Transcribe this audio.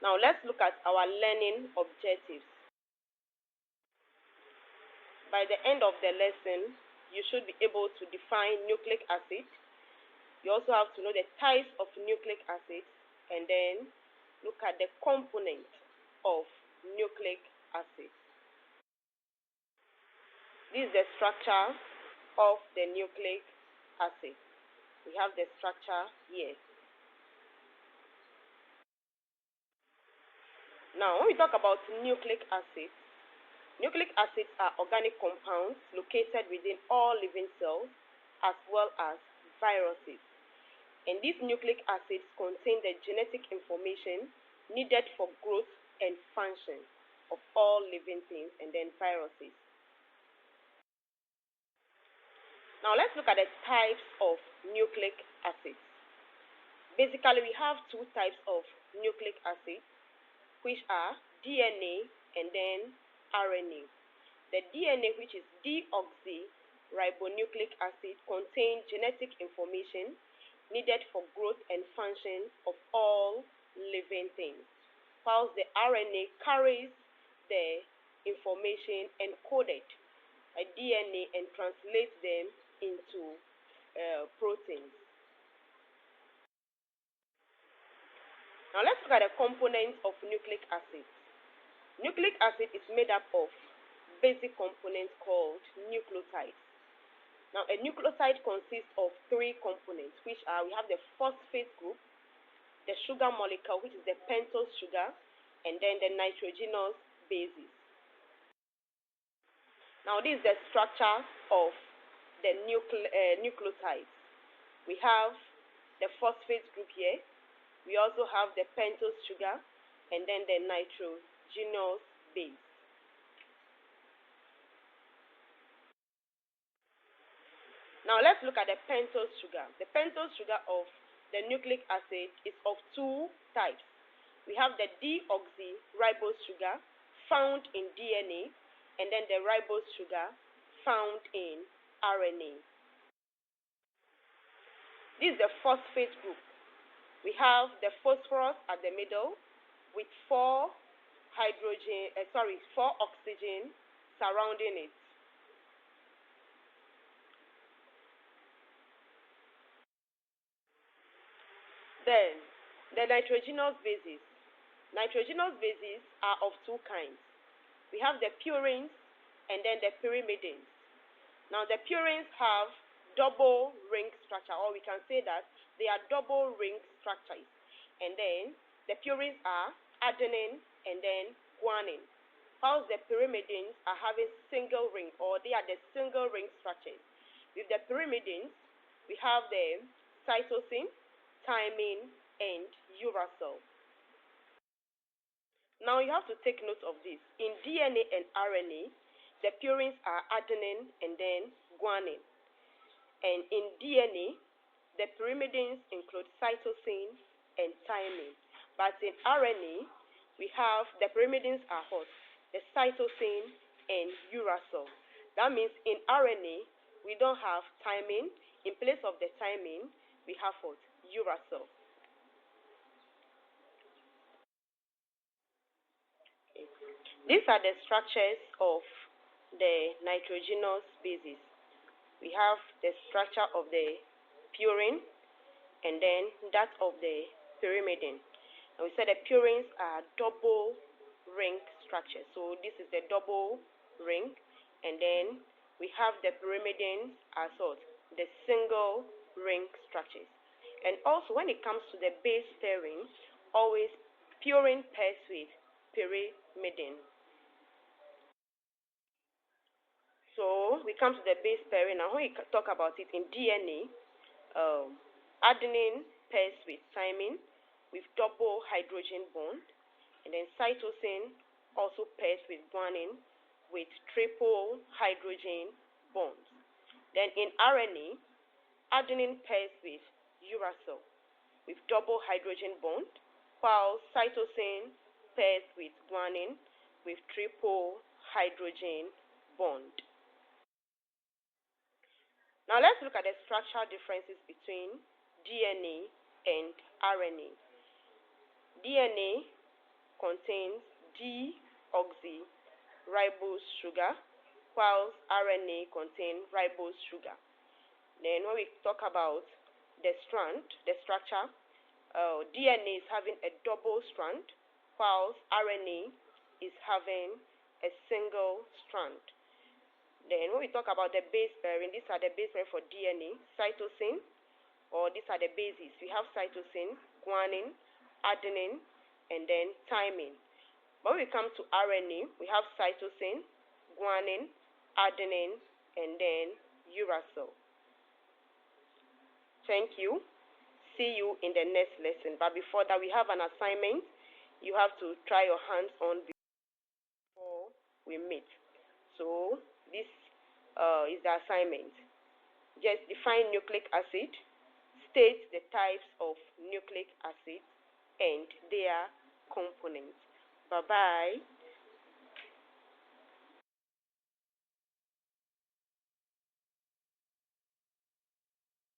Now let's look at our learning objectives. By the end of the lesson, you should be able to define nucleic acid. You also have to know the types of nucleic acid and then look at the components of nucleic acid. This is the structure of the nucleic acid. We have the structure here. Now, when we talk about nucleic acids are organic compounds located within all living cells as well as viruses. And these nucleic acids contain the genetic information needed for growth and function of all living things and then viruses. Now let's look at the types of nucleic acids. Basically, we have two types of nucleic acids, which are DNA and then RNA. The DNA, which is deoxyribonucleic acid, contains genetic information needed for growth and function of all living things, whilst the RNA carries the information encoded by DNA and translates them into proteins. Now let's look at the components of nucleic acid. Nucleic acid is made up of basic components called nucleotides. Now a nucleotide consists of three components, which are, we have the phosphate group, the sugar molecule, which is the pentose sugar, and then the nitrogenous bases. Now this is the structure of the nucleotides. We have the phosphate group here. We also have the pentose sugar and then the nitrogenous base. Now let's look at the pentose sugar. The pentose sugar of the nucleic acid is of two types. We have the deoxyribose sugar found in DNA and then the ribose sugar found in RNA. This is the phosphate group. We have the phosphorus at the middle with four oxygen surrounding it. Then the nitrogenous bases. Nitrogenous bases are of two kinds. We have the purines and then the pyrimidines. Now the purines have double ring structure, or we can say that they are double ring structures. And then the purines are adenine and then guanine, whilst the pyrimidines are having single ring, or they are the single ring structures. With the pyrimidines, we have the cytosine, thymine, and uracil. Now you have to take note of this. In DNA and RNA, the purines are adenine and then guanine. And in DNA, the pyrimidines include cytosine and thymine. But in RNA, we have the pyrimidines are what? The cytosine and uracil. That means in RNA, we don't have thymine. In place of the thymine, we have what? Uracil. These are the structures of the nitrogenous bases. We have the structure of the purine and then that of the pyrimidine. And we said the purines are double ring structure. So this is the double ring, and then we have the pyrimidines as well, the single ring structures. And also when it comes to the base pairing, always purine pairs with pyrimidine. So we come to the base pairing. Now when we talk about it in DNA, adenine pairs with thymine with double hydrogen bond, and then cytosine also pairs with guanine with triple hydrogen bonds. Then in RNA, adenine pairs with uracil with double hydrogen bond, while cytosine pairs with guanine with triple hydrogen bond. Now let's look at the structural differences between DNA and RNA. DNA contains deoxyribose sugar, whilst RNA contains ribose sugar. Then when we talk about the structure, DNA is having a double strand, whilst RNA is having a single strand. Then when we talk about the base pairing, these are the base pairing for DNA, cytosine, or these are the bases. We have cytosine, guanine, adenine, and then thymine. When we come to RNA, we have cytosine, guanine, adenine, and then uracil. Thank you. See you in the next lesson. But before that, we have an assignment. You have to try your hands on before we meet. So this is the assignment. Just define nucleic acid, state the types of nucleic acid and their components. Bye-bye.